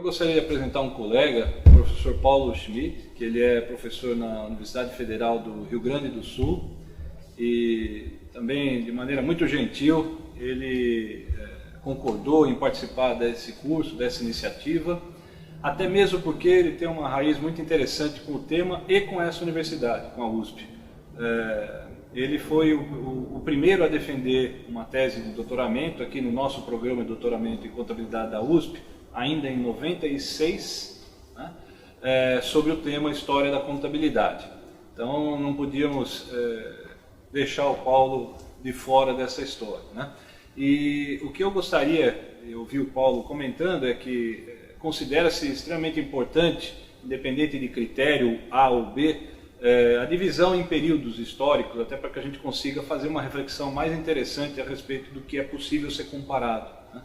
Eu gostaria de apresentar um colega, o professor Paulo Schmidt, que ele é professor na Universidade Federal do Rio Grande do Sul e também, de maneira muito gentil, ele concordou em participar desse curso, dessa iniciativa, até mesmo porque ele tem uma raiz muito interessante com o tema e com essa universidade, com a USP. Ele foi o primeiro a defender uma tese de doutoramento aqui no nosso programa de doutoramento em contabilidade da USP, ainda em 96, né, sobre o tema História da Contabilidade. Então não podíamos deixar o Paulo de fora dessa história, né? E o que eu gostaria de ouvir o Paulo comentando é que considera-se extremamente importante, independente de critério A ou B, a divisão em períodos históricos, até para que a gente consiga fazer uma reflexão mais interessante a respeito do que é possível ser comparado, né?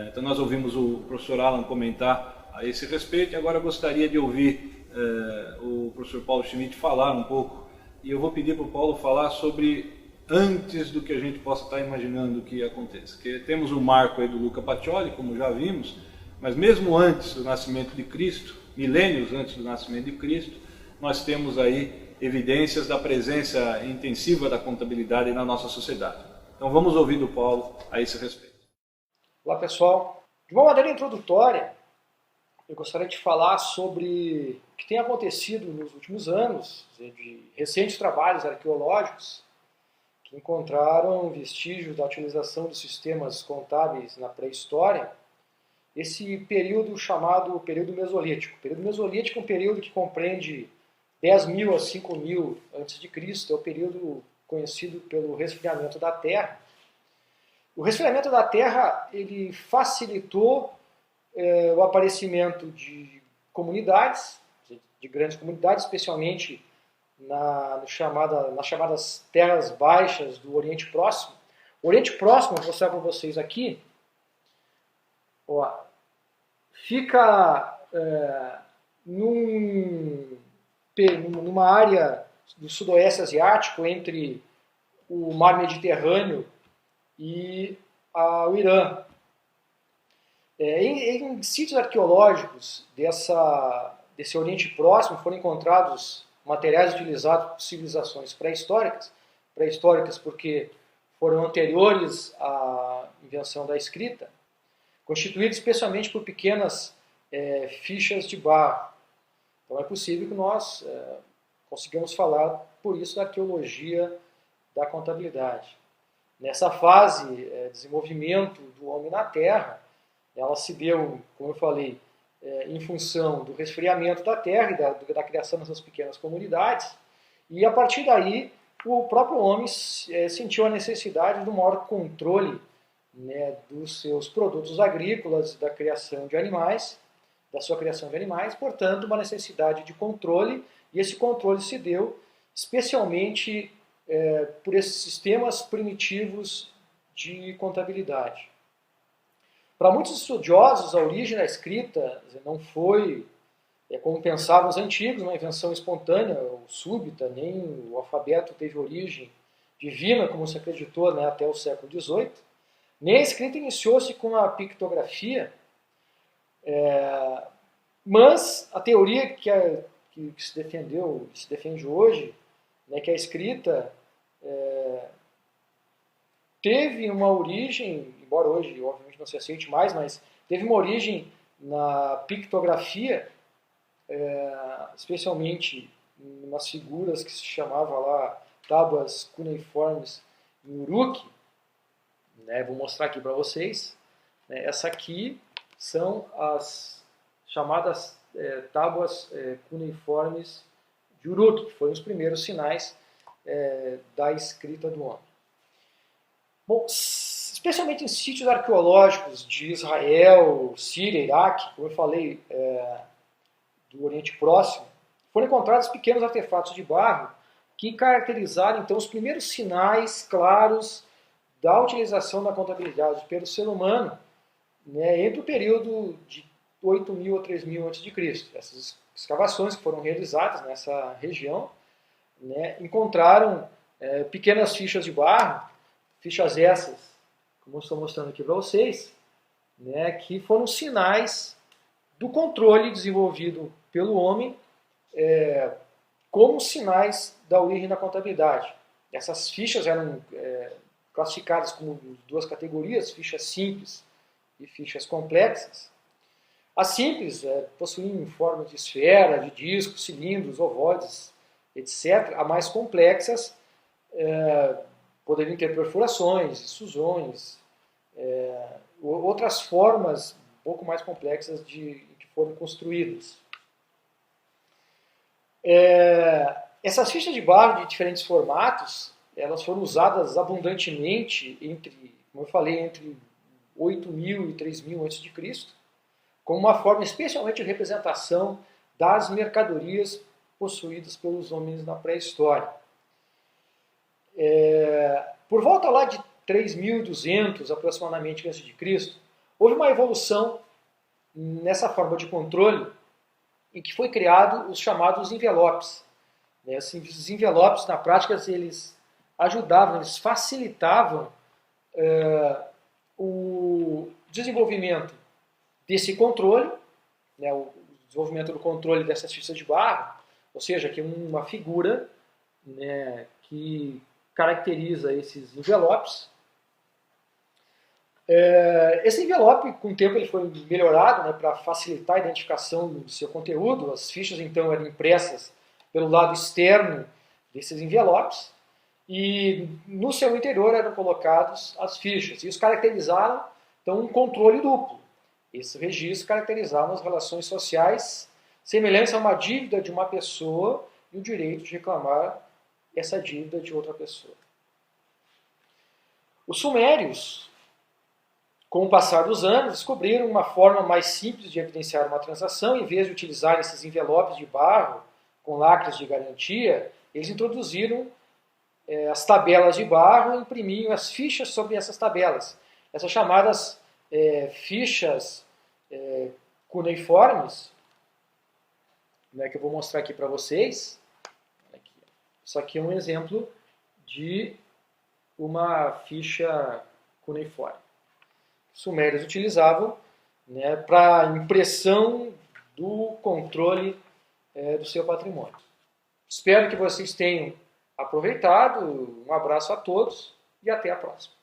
Então nós ouvimos o professor Alan comentar a esse respeito e agora eu gostaria de ouvir o professor Paulo Schmidt falar um pouco, e eu vou pedir para o Paulo falar sobre antes do que a gente possa estar imaginando que aconteça. Que temos um marco aí do Luca Pacioli, como já vimos, mas mesmo antes do nascimento de Cristo, milênios antes do nascimento de Cristo, nós temos aí evidências da presença intensiva da contabilidade na nossa sociedade. Então vamos ouvir do Paulo a esse respeito. Olá pessoal, de uma maneira introdutória, eu gostaria de falar sobre o que tem acontecido nos últimos anos, de recentes trabalhos arqueológicos que encontraram vestígios da utilização dos sistemas contábeis na pré-história, esse período chamado período mesolítico. O período mesolítico é um período que compreende 10.000 a 5.000 a.C., é o período conhecido pelo resfriamento da Terra. O resfriamento da Terra ele facilitou o aparecimento de comunidades, de grandes comunidades, especialmente nas chamadas terras baixas do Oriente Próximo. O Oriente Próximo, vou mostrar para vocês aqui, fica numa área do sudoeste asiático, entre o mar Mediterrâneo e o Irã. Em sítios arqueológicos desse Oriente Próximo foram encontrados materiais utilizados por civilizações pré-históricas porque foram anteriores à invenção da escrita, constituídos especialmente por pequenas fichas de barro. Então é possível que nós consigamos falar, por isso, da arqueologia da contabilidade. Nessa fase de desenvolvimento do homem na Terra, ela se deu, como eu falei, em função do resfriamento da Terra e da criação dessas pequenas comunidades, e a partir daí o próprio homem sentiu a necessidade de um maior controle, né, dos seus produtos agrícolas, da criação de animais, da sua criação de animais, portanto, uma necessidade de controle, e esse controle se deu especialmente por esses sistemas primitivos de contabilidade. Para muitos estudiosos, a origem da escrita não foi, como pensavam os antigos, uma invenção espontânea ou súbita, nem o alfabeto teve origem divina, como se acreditou, né, até o século XVIII. Nem a escrita iniciou-se com a pictografia, mas a teoria que se defendeu, que se defende hoje, né, que a escrita teve uma origem, embora hoje obviamente não se aceite mais, mas teve uma origem na pictografia, especialmente nas figuras que se chamava lá tábuas cuneiformes em Uruk, né, vou mostrar aqui para vocês. Essa aqui são as chamadas tábuas cuneiformes de Uruk, que foram os primeiros sinais da escrita do homem. Bom, especialmente em sítios arqueológicos de Israel, Síria, Iraque, como eu falei, do Oriente Próximo, foram encontrados pequenos artefatos de barro que caracterizaram então os primeiros sinais claros da utilização da contabilidade pelo ser humano, né, entre o período de 8.000 a 3.000 a.C. Essas escavações que foram realizadas nessa região, né, encontraram pequenas fichas de barro, fichas essas, como eu estou mostrando aqui para vocês, né, que foram sinais do controle desenvolvido pelo homem como sinais da origem da contabilidade. Essas fichas eram classificadas como duas categorias, fichas simples e fichas complexas. As simples possuíam forma de esfera, de disco, cilindros, ovoides, etc. As mais complexas poderiam ter perfurações, susões, outras formas um pouco mais complexas que foram construídas. Essas fichas de barro de diferentes formatos, elas foram usadas abundantemente como eu falei, entre 8.000 e 3.000 a.C., como uma forma especialmente de representação das mercadorias possuídas pelos homens na pré-história. Por volta lá de 3.200 aproximadamente a.C., houve uma evolução nessa forma de controle em que foi criado os chamados envelopes. Esses envelopes, na prática, eles ajudavam, eles facilitavam o desenvolvimento desse controle, o desenvolvimento do controle dessas fichas de barro, ou seja, que é uma figura que caracteriza esses envelopes. Esse envelope, com o tempo, ele foi melhorado para facilitar a identificação do seu conteúdo. As fichas, então, eram impressas pelo lado externo desses envelopes e no seu interior eram colocadas as fichas. Isso caracterizaram, então, um controle duplo. Esses registros caracterizavam as relações sociais semelhantes a uma dívida de uma pessoa e o direito de reclamar essa dívida de outra pessoa. Os sumérios, com o passar dos anos, descobriram uma forma mais simples de evidenciar uma transação. Em vez de utilizar esses envelopes de barro com lacres de garantia, eles introduziram as tabelas de barro e imprimiam as fichas sobre essas tabelas. Essas chamadas fichas cuneiformes, que eu vou mostrar aqui para vocês. Isso aqui é um exemplo de uma ficha cuneiforme. Os sumérios utilizavam para impressão do controle do seu patrimônio. Espero que vocês tenham aproveitado. Um abraço a todos e até a próxima.